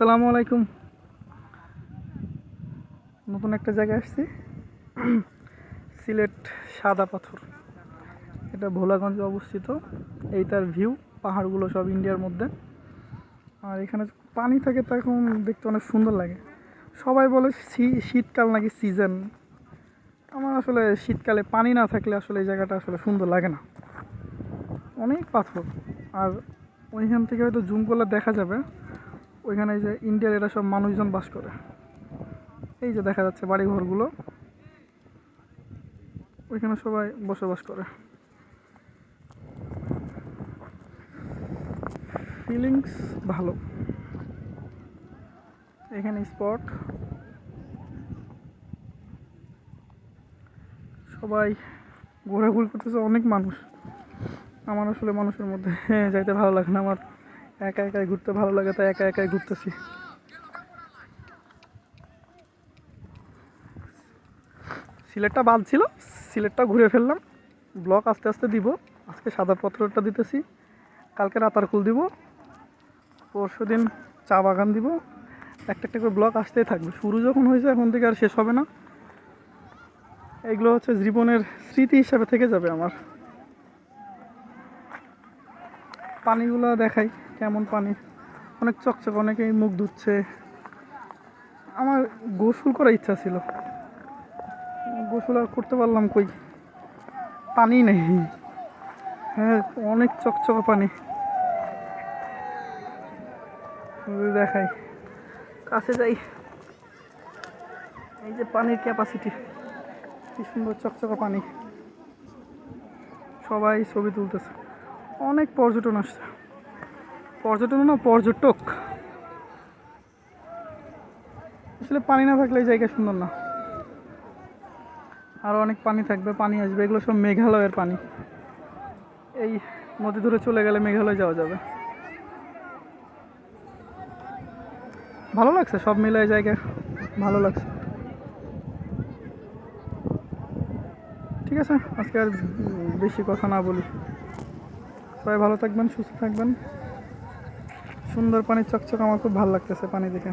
আসসালামু আলাইকুম। নতুন একটা জায়গায় আসছি, সিলেট সাদা পাথর। এটা ভোলাগঞ্জে অবস্থিত। এই তার ভিউ, পাহাড়গুলো সব ইন্ডিয়ার মধ্যে। আর এখানে পানি থাকে তখন দেখতে অনেক সুন্দর লাগে। সবাই বলে শীতকাল নাকি সিজন। আমার আসলে শীতকালে পানি না থাকলে আসলে এই জায়গাটা আসলে সুন্দর লাগে না, অনেক পাথর। আর ওইখান থেকে হয়তো জুম করলে দেখা যাবে ওইখানে যে ইন্ডিয়ার এরা সব মানুষজন বাস করে। এই যে দেখা যাচ্ছে বাড়ি ঘরগুলো, ওইখানে সবাই বসবাস করে। ফিলিংস ভালো এখানে। স্পট সবাই ঘোরাঘুরি করতেছে, অনেক মানুষ। আমার আসলে মানুষের মধ্যে যাইতে ভালো লাগে না, আমার একা একাই ঘুরতে ভালো লাগে, তাই একা একাই ঘুরতেছি। সিলেটটা বাদ ছিল, সিলেটটা ঘুরে ফেললাম। ব্লক আস্তে আস্তে দিব। আজকে সাদা পত্রটা দিতেছি, কালকে রাতারকুল দিব, পরশু দিন চা বাগান দিব। একটা একটা করে ব্লক আসতেই থাকবে। শুরু যখন হয়েছে এখন থেকে আর শেষ হবে না। এগুলো হচ্ছে জীবনের স্মৃতি হিসাবে থেকে যাবে আমার। পানিগুলো দেখাই কেমন পানি, অনেক চকচক, অনেকেই মুখ ধুচ্ছে। আমার গোসল করার ইচ্ছা ছিল, গোসল আর করতে পারলাম কই, পানি নেই। হ্যাঁ, অনেক চকচকে পানি। দেখাই, কাছে যাই। এই যে পানির ক্যাপাসিটি, কি সুন্দর চকচকে পানি। সবাই ছবি তুলতেছে, অনেক পর্যটন আসছে। পর্যটন না, পর্যটক। আসলে পানি না থাকলে এই জায়গা সুন্দর না। আরও অনেক পানি থাকবে, পানি আসবে। এগুলো সব মেঘালয়ের পানি। এই নদী ধরে চলে গেলে মেঘালয় যাওয়া যাবে। ভালো লাগছে, সব মিলে এই জায়গায় ভালো লাগছে। ঠিক আছে, আজকে আর বেশি কথা না বলি। সবাই ভালো থাকবেন, সুস্থ থাকবেন। সুন্দর পানির চকচক, আমার খুব ভালো লাগতেছে পানি দেখে।